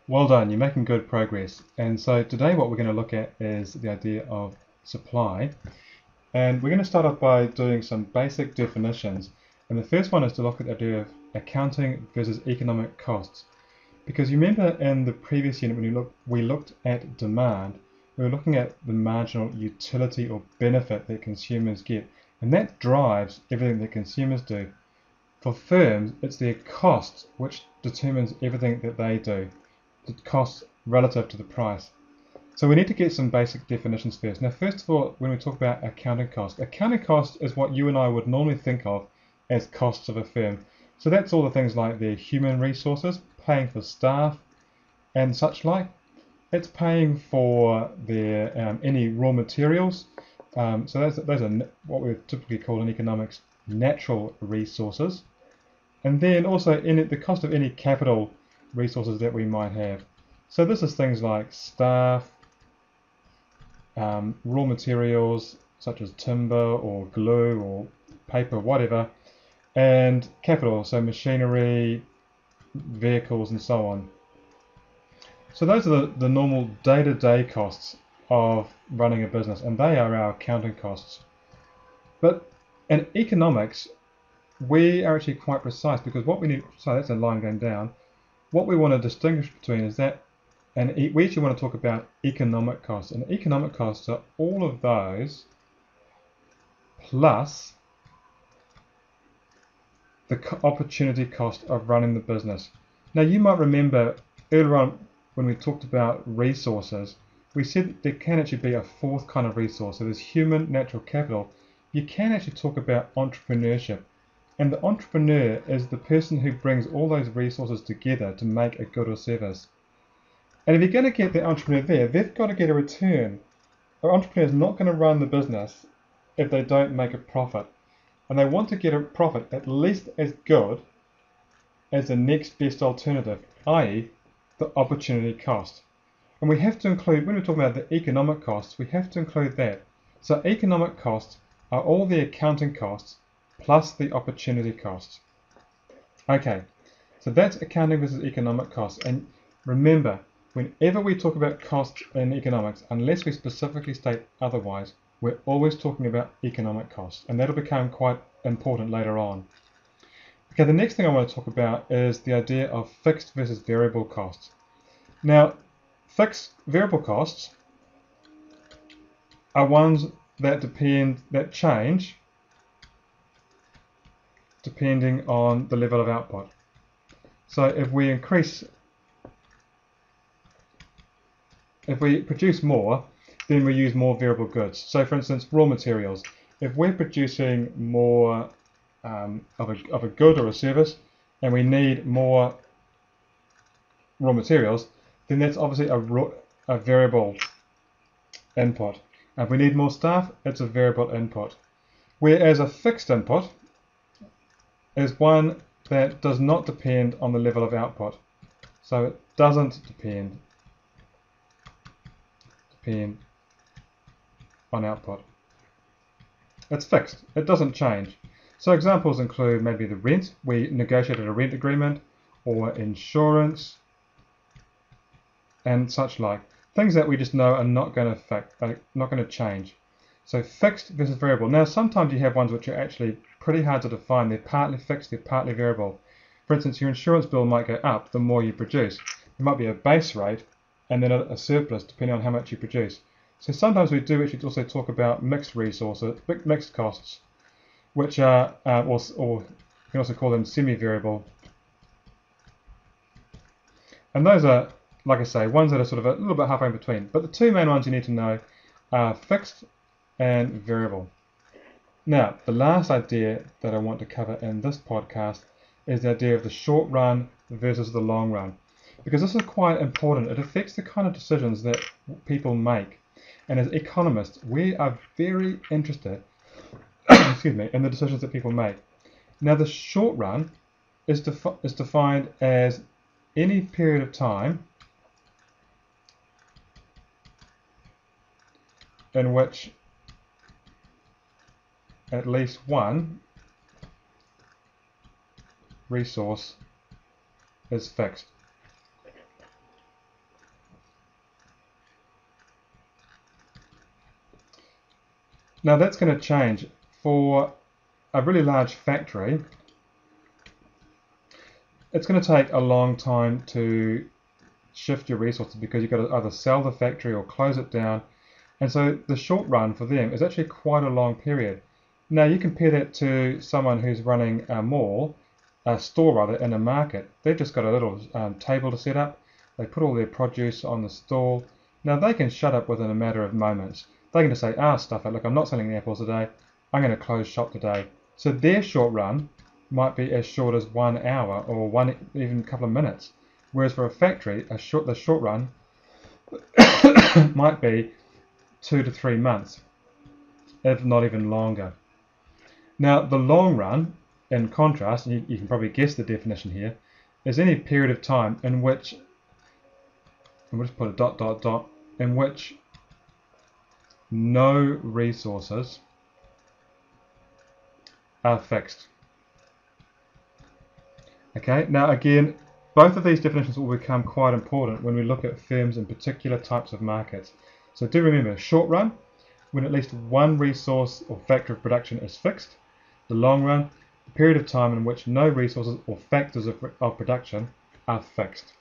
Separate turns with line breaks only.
Well done, you're making good progress. And so today what we're going to look at is the idea of supply. And we're going to start off by doing some basic definitions. And the first one is to look at the idea of accounting versus economic costs. Because you remember in the previous unit when we looked at demand, we were looking at the marginal utility or benefit that consumers get. And that drives everything that consumers do. For firms, it's their cost which determines everything that they do. The cost relative to the price. So we need to get some basic definitions first. Now, first of all, when we talk about accounting cost is what you and I would normally think of as costs of a firm. So that's all the things like their human resources, paying for staff and such like. It's paying for their any raw materials. So those are what we typically call in economics natural resources. And then also the cost of any capital resources that we might have. So this is things like staff, raw materials such as timber or glue or paper, whatever, and capital, so machinery, vehicles, and so on. So those are the normal day-to-day costs of running a business, and they are our accounting costs. But in economics, we are actually quite precise because what we need, so that's a line going down, what we want to distinguish between is that, and we actually want to talk about economic costs. And economic costs are all of those plus the opportunity cost of running the business. Now you might remember earlier on when we talked about resources, we said that there can actually be a fourth kind of resource. So there's human natural capital. You can actually talk about entrepreneurship. And the entrepreneur is the person who brings all those resources together to make a good or service. And if you're going to get the entrepreneur there, they've got to get a return. An entrepreneur is not going to run the business if they don't make a profit. And they want to get a profit at least as good as the next best alternative, i.e. the opportunity cost. And we have to include, when we're talking about the economic costs, we have to include that. So economic costs are all the accounting costs plus the opportunity cost. Okay, so that's accounting versus economic costs. And remember, whenever we talk about costs in economics, unless we specifically state otherwise, we're always talking about economic costs. And that'll become quite important later on. Okay, the next thing I want to talk about is the idea of fixed versus variable costs. Now, fixed variable costs are ones that change depending on the level of output. So if we produce more, then we use more variable goods. So for instance, raw materials. If we're producing more of a good or a service, and we need more raw materials, then that's obviously a variable input. And if we need more staff, it's a variable input. Whereas a fixed input is one that does not depend on the level of output. So it doesn't depend on output. It's fixed. It doesn't change. So examples include maybe the rent. We negotiated a rent agreement, or insurance, and such like. Things that we just know are not going to change. So fixed versus variable. Now sometimes you have ones which are actually pretty hard to define. They're partly fixed, they're partly variable. For instance, your insurance bill might go up the more you produce. There might be a base rate and then a surplus depending on how much you produce. So sometimes we do actually also talk about mixed resources, mixed costs, which are, or you can also call them semi-variable. And those are, like I say, ones that are sort of a little bit halfway in between. But the two main ones you need to know are fixed and variable. Now, the last idea that I want to cover in this podcast is the idea of the short run versus the long run. Because this is quite important. It affects the kind of decisions that people make. And as economists, we are very interested excuse me, in the decisions that people make. Now, the short run is defined as any period of time in which at least one resource is fixed. Now that's going to change. For a really large factory, it's going to take a long time to shift your resources because you've got to either sell the factory or close it down. And so the short run for them is actually quite a long period. Now you compare that to someone who's running a mall, a store rather, in a market. They've just got a little table to set up. They put all their produce on the stall. Now they can shut up within a matter of moments. They can just say, stuff it, look, I'm not selling the apples today. I'm going to close shop today. So their short run might be as short as 1 hour or even a couple of minutes. Whereas for a factory, the short run might be 2 to 3 months, if not even longer. Now, the long run, in contrast, and you can probably guess the definition here, is any period of time in which, and we'll just put a ... in which no resources are fixed. Okay, now again, both of these definitions will become quite important when we look at firms in particular types of markets. So do remember, short run, when at least one resource or factor of production is fixed. The long run, the period of time in which no resources or factors of production are fixed.